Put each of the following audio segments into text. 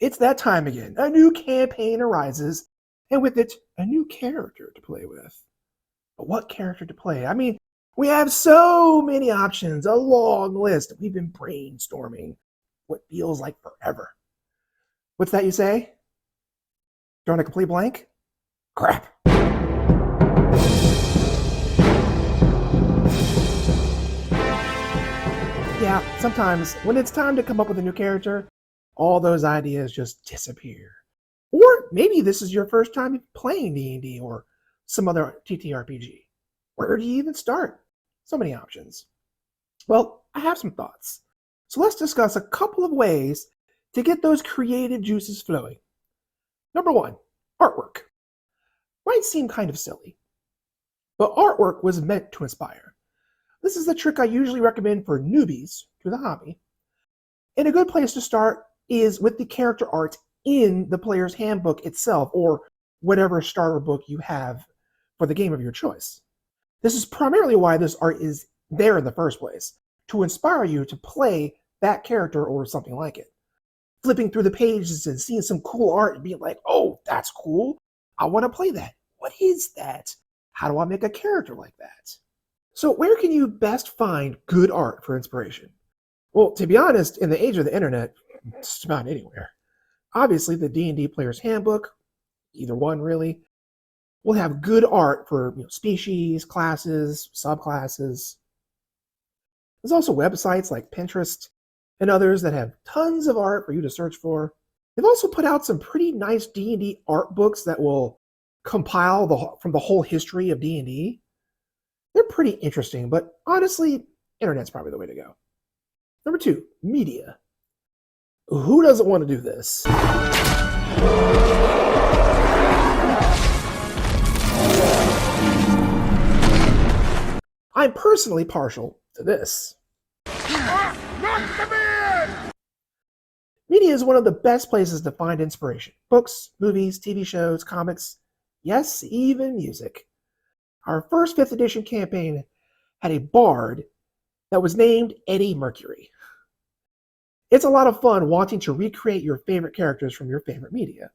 It's that time again. A new campaign arises, and with it, a new character to play with. But what character to play? I mean, we have so many options, a long list. We've been brainstorming what feels like forever. What's that you say? Drawing a complete blank? Crap. Yeah, sometimes when it's time to come up with a new character, all those ideas just disappear. Or maybe this is your first time playing D&D or some other TTRPG. Where do you even start? So many options. Well, I have some thoughts. So let's discuss a couple of ways to get those creative juices flowing. Number one, artwork. Might seem kind of silly, but artwork was meant to inspire. This is the trick I usually recommend for newbies to the hobby. And a good place to start is with the character art in the player's handbook itself, or whatever starter book you have for the game of your choice. This is primarily why this art is there in the first place, to inspire you to play that character or something like it. Flipping through the pages and seeing some cool art and being like, oh, that's cool. I want to play that. What is that? How do I make a character like that? So where can you best find good art for inspiration? Well, to be honest, in the age of the internet, just about anywhere. Obviously, the D&D Player's Handbook, either one really, will have good art for species, classes, subclasses. There's also websites like Pinterest and others that have tons of art for you to search for. They've also put out some pretty nice D&D art books that will compile from the whole history of D&D. They're pretty interesting, but honestly, internet's probably the way to go. Number two, media. Who doesn't want to do this? I'm personally partial to this. Media is one of the best places to find inspiration. Books, movies, TV shows, comics, yes, even music. Our first 5th edition campaign had a bard that was named Eddie Mercury. It's a lot of fun wanting to recreate your favorite characters from your favorite media.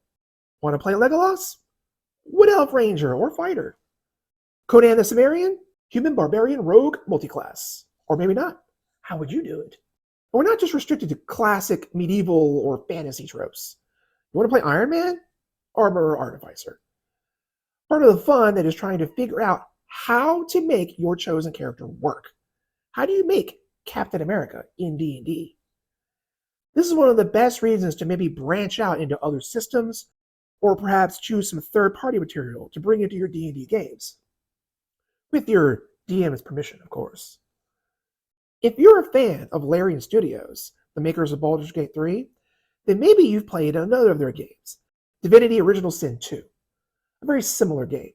Want to play Legolas? Wood Elf Ranger or Fighter? Conan the Cimmerian? Human Barbarian Rogue Multiclass? Or maybe not. How would you do it? And we're not just restricted to classic medieval or fantasy tropes. You want to play Iron Man? Armor or Artificer? Part of the fun that is trying to figure out how to make your chosen character work. How do you make Captain America in D&D? This is one of the best reasons to maybe branch out into other systems, or perhaps choose some third-party material to bring into your D&D games. With your DM's permission, of course. If you're a fan of Larian Studios, the makers of Baldur's Gate 3, then maybe you've played another of their games, Divinity Original Sin 2. A very similar game.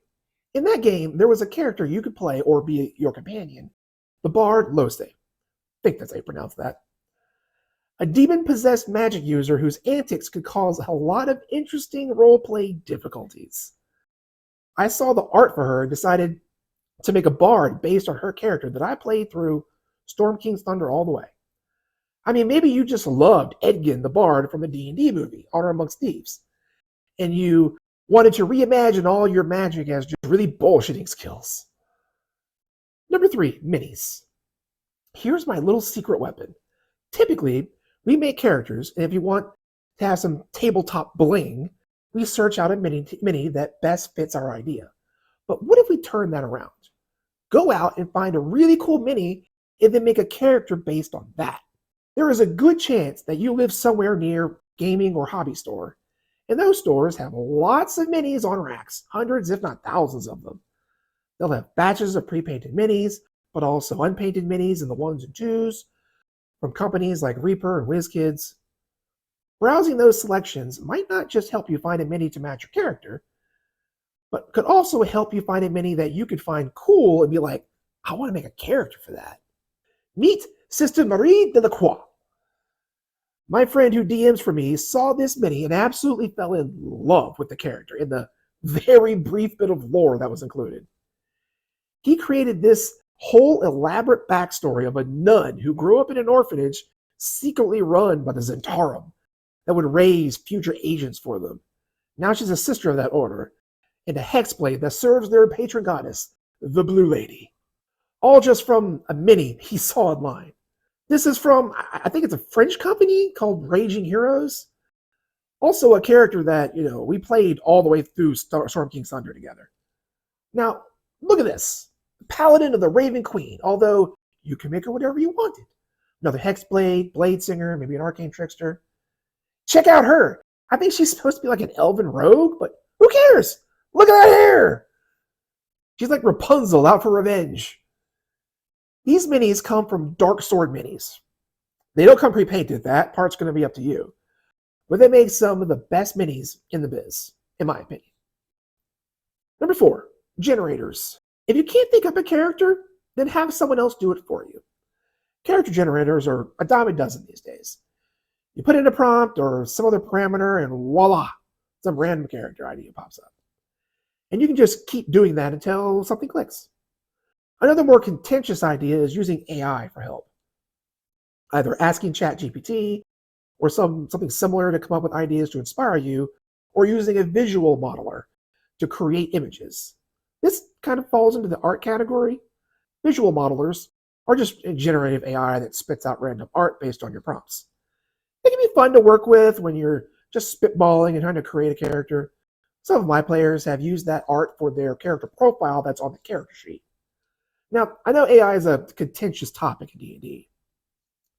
In that game, there was a character you could play or be your companion, the Bard Lose. I think that's how you pronounce that. A demon-possessed magic user whose antics could cause a lot of interesting roleplay difficulties. I saw the art for her and decided to make a bard based on her character that I played through Storm King's Thunder all the way. I mean, maybe you just loved Edgin the Bard from the D&D movie, Honor Amongst Thieves, and you wanted to reimagine all your magic as just really bullshitting skills. Number 3, minis. Here's my little secret weapon. Typically, we make characters, and if you want to have some tabletop bling, we search out a mini that best fits our idea. But what if we turn that around? Go out and find a really cool mini and then make a character based on that. There is a good chance that you live somewhere near gaming or hobby store, and those stores have lots of minis on racks, hundreds if not thousands of them. They'll have batches of pre-painted minis, but also unpainted minis in the 1s and 2s, from companies like Reaper and WizKids. Browsing those selections might not just help you find a mini to match your character, but could also help you find a mini that you could find cool and be like, I want to make a character for that. Meet Sister Marie Delacroix. My friend who DMs for me saw this mini and absolutely fell in love with the character in the very brief bit of lore that was included. He created this whole elaborate backstory of a nun who grew up in an orphanage secretly run by the Zentarum, that would raise future agents for them. Now she's a sister of that order, and a hexblade that serves their patron goddess, the Blue Lady. All just from a mini he saw online. This is from, I think it's a French company called Raging Heroes. Also a character that, we played all the way through Storm King's Thunder together. Now, look at this. Paladin of the Raven Queen, although you can make her whatever you wanted. Another Hexblade, Blade Singer, maybe an Arcane Trickster. Check out her. I think she's supposed to be like an elven rogue, but who cares? Look at that hair. She's like Rapunzel out for revenge. These minis come from Dark Sword minis. They don't come pre-painted. That part's going to be up to you. But they make some of the best minis in the biz, in my opinion. Number 4, generators. If you can't think up a character, then have someone else do it for you. Character generators are a dime a dozen these days. You put in a prompt or some other parameter and voila, some random character idea pops up. And you can just keep doing that until something clicks. Another more contentious idea is using AI for help. Either asking ChatGPT or something similar to come up with ideas to inspire you, or using a visual modeler to create images. This kind of falls into the art category. Visual modelers are just a generative AI that spits out random art based on your prompts. It can be fun to work with when you're just spitballing and trying to create a character. Some of my players have used that art for their character profile that's on the character sheet. Now, I know AI is a contentious topic in D&D,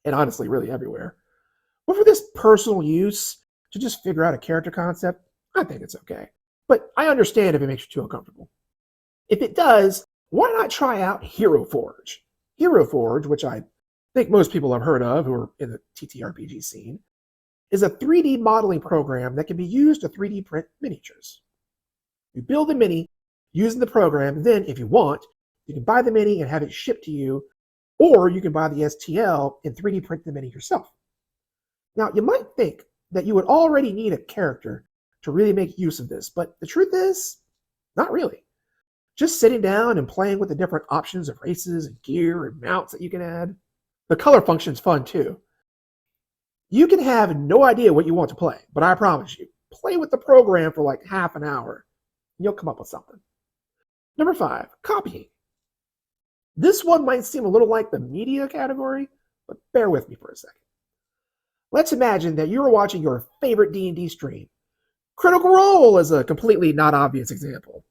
and honestly, really everywhere. But for this personal use, to just figure out a character concept, I think it's okay. But I understand if it makes you too uncomfortable. If it does, why not try out Hero Forge? Hero Forge, which I think most people have heard of who are in the Ttrpg scene, is a 3D modeling program that can be used to 3D print miniatures. You build a mini using the program, and then if you want, you can buy the mini and have it shipped to you, or you can buy the STL and 3D print the mini yourself. Now, you might think that you would already need a character to really make use of this, but the truth is, not really. Just sitting down and playing with the different options of races and gear and mounts that you can add. The color function's fun too. You can have no idea what you want to play, but I promise you, play with the program for like half an hour, and you'll come up with something. Number 5, copying. This one might seem a little like the media category, but bear with me for a second. Let's imagine that you're watching your favorite D&D stream. Critical Role is a completely not obvious example.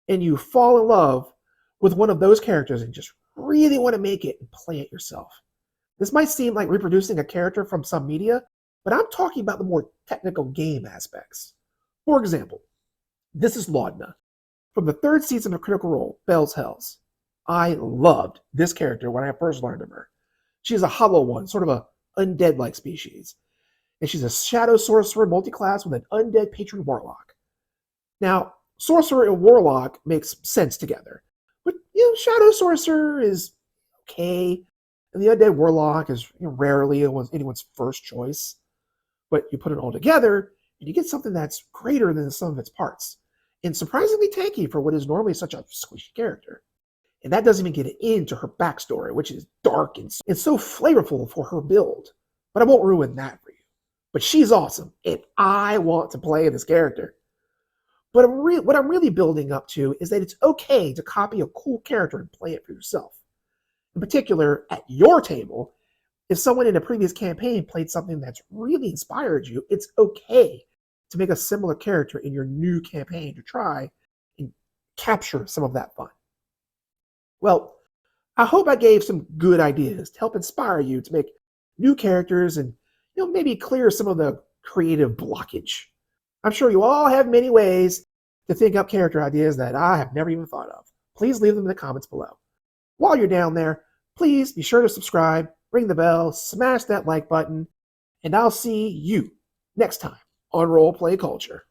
And you fall in love with one of those characters and just really want to make it and play it yourself. This might seem like reproducing a character from some media, but I'm talking about the more technical game aspects. For example, this is Laudna from the 3rd season of Critical Role, Bell's Hells. I loved this character when I first learned of her. She's a hollow one, sort of a undead-like species. And she's a shadow sorcerer multi-class with an undead patron warlock. Now, sorcerer and warlock makes sense together. But, shadow sorcerer is okay. And the undead warlock is rarely anyone's first choice. But you put it all together, and you get something that's greater than the sum of its parts. And surprisingly tanky for what is normally such a squishy character. And that doesn't even get into her backstory, which is dark and so flavorful for her build. But I won't ruin that for you. But she's awesome, and I want to play this character. But what I'm really building up to is that it's okay to copy a cool character and play it for yourself. In particular, at your table, if someone in a previous campaign played something that's really inspired you, it's okay to make a similar character in your new campaign to try and capture some of that fun. Well, I hope I gave some good ideas to help inspire you to make new characters and maybe clear some of the creative blockage. I'm sure you all have many ways to think up character ideas that I have never even thought of. Please leave them in the comments below. While you're down there, please be sure to subscribe, ring the bell, smash that like button, and I'll see you next time on Roleplay Culture.